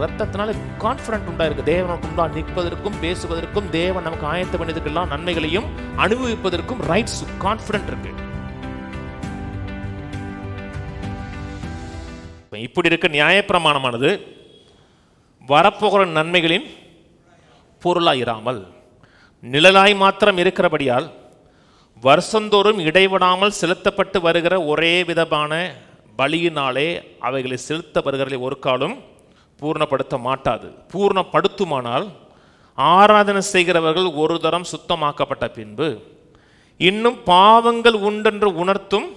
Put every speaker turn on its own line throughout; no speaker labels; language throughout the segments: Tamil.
உண்டாயிருக்கு, ரத்தத்தினால கான்ஃபிடன்ட் உண்டாயிருக்கு. தேவனுக்கு முன்பாக நிற்பதற்கும் பேசுவதற்கும் தேவன் நமக்கு ஆயத்த பண்ணியதுக்கெல்லாம் நன்மைகளையும் அனுபவிப்பதற்கும் ரைட்ஸ், கான்ஃபிடன்ட் இருக்கு. இப்படி இருக்க நியாயப்பிரமாணமானது வரப்போகிற நன்மைகளின் பொருளாய் இராமல் நிழலாய் மாத்திரம் இருக்கிறபடியால் வருஷந்தோறும் இடைவிடாமல் செலுத்தப்பட்டு வருகிற ஒரே விதமான பலியினாலே அவைகளை செலுத்த வருகிறதை ஒரு காலம் பூர்ணப்படுத்த மாட்டாது. பூர்ணப்படுத்துமானால் ஆராதனை செய்கிறவர்கள் ஒரு தரம் சுத்தமாக்கப்பட்ட பின்பு இன்னும் பாவங்கள் உண்டென்று உணர்த்தும்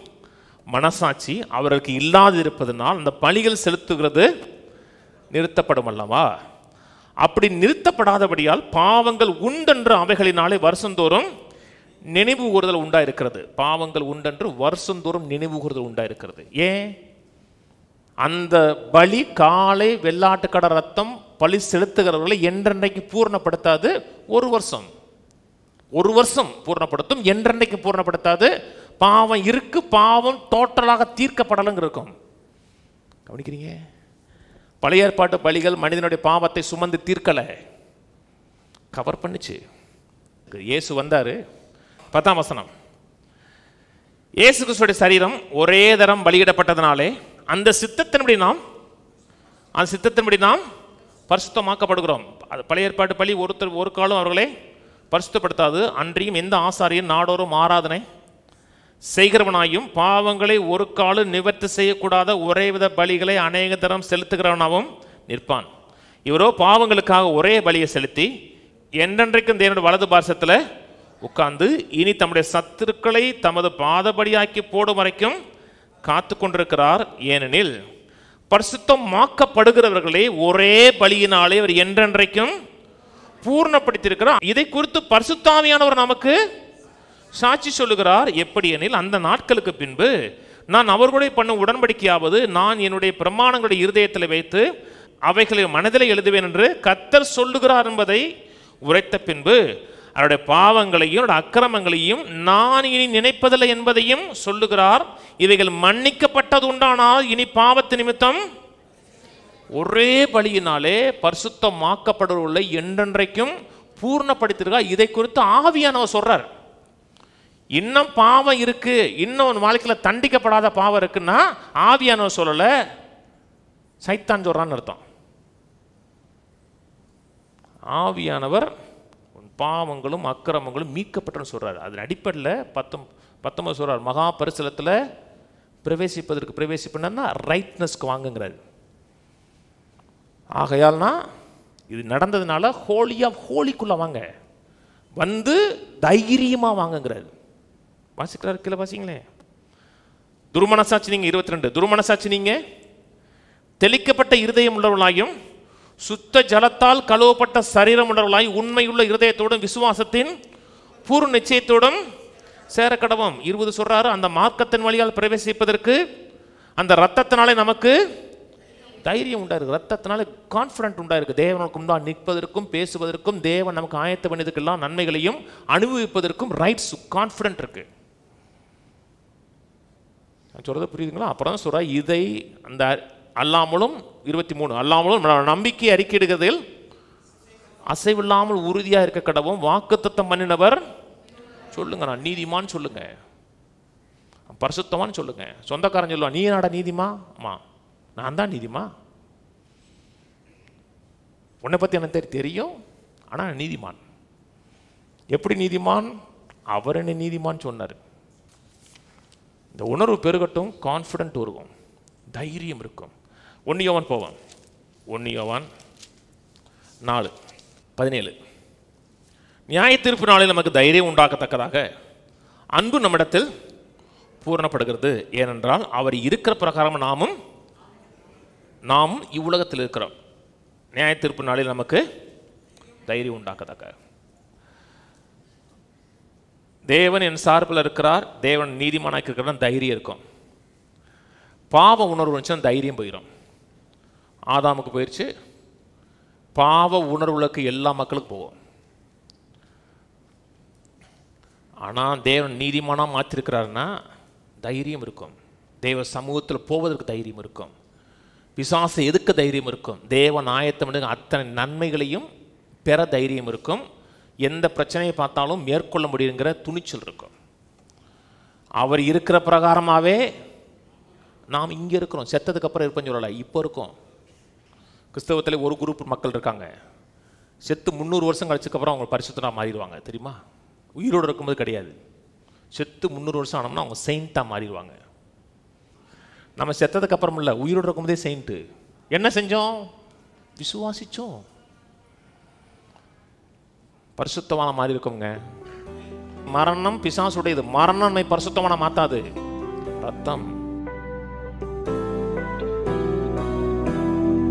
மனசாட்சி அவர்களுக்கு இல்லாது இருப்பதனால் அந்த பலிகள் செலுத்துகிறது நிறுத்தப்படும் அல்லவா? அப்படி நிறுத்தப்படாதபடியால் பாவங்கள் உண்டென்று அவைகளினாலே வருஷந்தோறும் நினைவு கூறுதல் உண்டாயிருக்கிறது. பாவங்கள் உண்டென்று வருஷந்தோறும் நினைவு கூறுதல் உண்டாயிருக்கிறது. ஏன்? அந்த பலி காலை வெள்ளாட்டுக்கடை ரத்தம் பலி செலுத்துகிறவர்களை என்றென்றைக்கு பூர்ணப்படுத்தாது. ஒரு வருஷம் பூர்ணப்படுத்தும், என்றென்றைக்கு பூர்ணப்படுத்தாது. பாவம் இருக்கு, பாவம் டோட்டலாக தீர்க்கப்படலங்க இருக்கும். கவனிக்கிறீங்க? பழைய ஏற்பாட்டு பலிகள் மனிதனுடைய பாவத்தை சுமந்து தீர்க்கலை, கவர் பண்ணிச்சு. இயேசு வந்தாரு. 10ஆம் வசனம், இயேசு கிறிஸ்துவின் சரீரம் ஒரே தரம் பலியிடப்பட்டதனாலே அந்த சித்தத்தின்படி நாம் பரிசுத்தமாக்கப்படுகிறோம். அது பழைய ஏற்பாட்டு பலி ஒரு காலம் அவர்களை பரிசுத்தப்படுத்தாது. அன்றியும் எந்த ஆசாரியன் நாடோறும் ஆராதனை செய்கிறவனாயும் பாவங்களை ஒரு காலம் நிவர்த்தி செய்யக்கூடாத ஒரே வித பலிகளை அநேக தரம் செலுத்துகிறவனாகவும் நிற்பான். இவரோ பாவங்களுக்காக ஒரே பலியை செலுத்தி என்றென்றைக்கும் தேவனுடைய வலது பார்சத்தில் உட்கார்ந்து இனி தம்முடைய சத்துருக்களை தமது பாதபடியாக்கி போடும் வரைக்கும் காத்து கொண்டிருக்கிறார். ஏனெனில் பரிசுத்தமாக்கப்படுகிறவர்களே ஒரே பலியினாலே அவர் என்றென்றைக்கும் பூர்ணப்படுத்தியிருக்கிறார். இதை குறித்து பரிசுத்தாவியானவர் நமக்கு சாட்சி சொல்லுகிறார். எப்படி எனில், அந்த நாட்களுக்கு பின்பு நான் அவர்களுடைய பண்ணும் உடன்படிக்கையாவது நான் என்னுடைய பிரமாணங்களுடைய இருதயத்தில் வைத்து அவைகளை மனதில் எழுதுவேன் என்று கர்த்தர் சொல்லுகிறார் என்பதை உரைத்த பின்பு அவருடைய பாவங்களையும் அக்கிரமங்களையும் நான் இனி நினைப்பதில்லை என்பதையும் சொல்லுகிறார். இவைகள் மன்னிக்கப்பட்டது உண்டானால் இனி பாவத்து நிமித்தம் ஒரே பலியினாலே பரிசுத்தமாக்கப்படுவதை என்றென்றைக்கும் பூர்ணப்படுத்திருக்கார். இதை குறித்து ஆவியானவர் சொல்றார். இன்னும் பாவம் இருக்கு, இன்னும் வாழ்க்கையில் தண்டிக்கப்படாத பாவம் இருக்குன்னா ஆவியானவர் சொல்லல, சைத்தான் சொல்றான்னு அர்த்தம். ஆவியானவர் பாவங்களும் அக்கிரமங்களும் மீட்கப்பட்டன்னு சொல்றாரு. அதன் அடிப்படையில் 19 சொல்றார், மகா பரிசுலத்தில் பிரவேசிப்பதுன்னா ரைட்னஸ்க்கு வாங்குங்கிறாரு. ஆகையால்னா இது நடந்ததுனால ஹோலிக்குள்ள வாங்க, வந்து தைரியமா வாங்குங்கிறாரு. வாசிக்கிறார், கீழே வாசிங்களே. துர்மனசாட்சி நீங்க 22, துர்மனசாட்சி நீங்க தெளிக்கப்பட்ட இருதயம் உள்ளவர்களாயும் சுத்த ஜலத்தால் கழுவப்பட்ட சரீரம் உள்ளவர்களாய் உண்மையுள்ள இருதயத்தோடும் விசுவாசத்தின் பூர்ண நிச்சயத்தோடும் சேரக்கடவும். 20 சொல்றாரு, அந்த மார்க்கத்தின் வழியால் பிரவேசிப்பதற்கு அந்த ரத்தத்தினாலே நமக்கு தைரியம் உண்டாயிருக்கு. ரத்தத்தினால கான்ஃபிடன்ட் உண்டாயிருக்கு. தேவனுக்கு முன்பாக நிற்பதற்கும் பேசுவதற்கும் தேவன் நமக்கு ஆயத்த பண்ணியதுக்கெல்லாம் நன்மைகளையும் அனுபவிப்பதற்கும் ரைட்ஸ், கான்ஃபிடன்ட் இருக்கு. சொல்றது புரியுதுங்களா? அப்புறம் சொல்ற, இதை அந்த அல்லாமலும் 23 அல்லாமலும் நம்பிக்கை அறிக்கையிடுகிறதில் அசைவில்லாமல் உறுதியா இருக்க கடவும் வாக்குத்தத்தம் பண்ணினவர் சொல்லுங்க. நான் நீதிமான் சொல்லுங்க, பரிசுத்தமான்னு சொல்லுங்க. சொந்தக்காரன் சொல்லுவான், நீ என்னடா நீதிமா? ஆமா, நான் தான் நீதிமா. உன்னை பத்தி எனக்கு தெரியும், ஆனா நீதிமான். எப்படி நீதிமான்? அவர் என்ன நீதிமான் சொன்னார். இந்த உணர்வு பெருகட்டும், கான்ஃபிடன்ட் இருக்கும், தைரியம் இருக்கும். 1 யோவான் போவான். 1 யோவான் 4:17 நியாய தீர்ப்பு நாளில் நமக்கு தைரியம் உண்டாக்கத்தக்கதாக அன்பு நம்மிடத்தில் பூரணப்படுகிறது. ஏனென்றால் அவர் இருக்கிற பிரகாரம் நாமும் இவ்வுலகத்தில் இருக்கிறோம். நியாய தீர்ப்பு நாளில் நமக்கு தைரியம் உண்டாக்கத்தக்க தேவன் என் சார்பில் இருக்கிறார், தேவன் நீதிமானாக இருக்கிற தைரியம் இருக்கும். பாவ உணர்வு இருந்துச்சுன்னா தைரியம் போயிடும். ஆதாமுக்கு போயிடுச்சு, பாவ உணர்வுகளுக்கு எல்லா மக்களுக்கும் போகும். ஆனால் தேவன் நீதிமானாக மாற்றிருக்கிறாருன்னா தைரியம் இருக்கும். தேவ சமூகத்தில் போவதற்கு தைரியம் இருக்கும். பிசாசை எதுக்க தைரியம் இருக்கும். தேவன் ஆயத்தம் அத்தனை நன்மைகளையும் பெற தைரியம் இருக்கும். எந்த பிரச்சனையை பார்த்தாலும் மேற்கொள்ள முடியுங்கிற துணிச்சல் இருக்கும். அவர் இருக்கிற பிரகாரமாகவே நாம் இங்கே இருக்கிறோம். செத்ததுக்கு அப்புறம் இருப்பேன்னு சொல்லலை, இப்போ இருக்கோம். கிறிஸ்தவத்தில் ஒரு குரூப் மக்கள் இருக்காங்க, செத்து 300 வருஷம் கழிச்சதுக்கப்புறம் அவங்க பரிசுத்தராக மாறிடுவாங்க. தெரியுமா? உயிரோடு இருக்கும்போது கிடையாது. செத்து 300 வருஷம் ஆனோம்னா அவங்க செயின்ட்டாக மாறிடுவாங்க. நம்ம செத்ததுக்கு அப்புறம் இல்லை, உயிரோடு இருக்கும்போதே செயின்ட்டு. என்ன செஞ்சோம்? விசுவாசிச்சோம். பரிசுத்தமான மாறி இருக்கோங்க. மரணம் பிசாசுடையது. மரணம் நம்மை பரிசுத்தமான மாத்தாது. ரத்தம்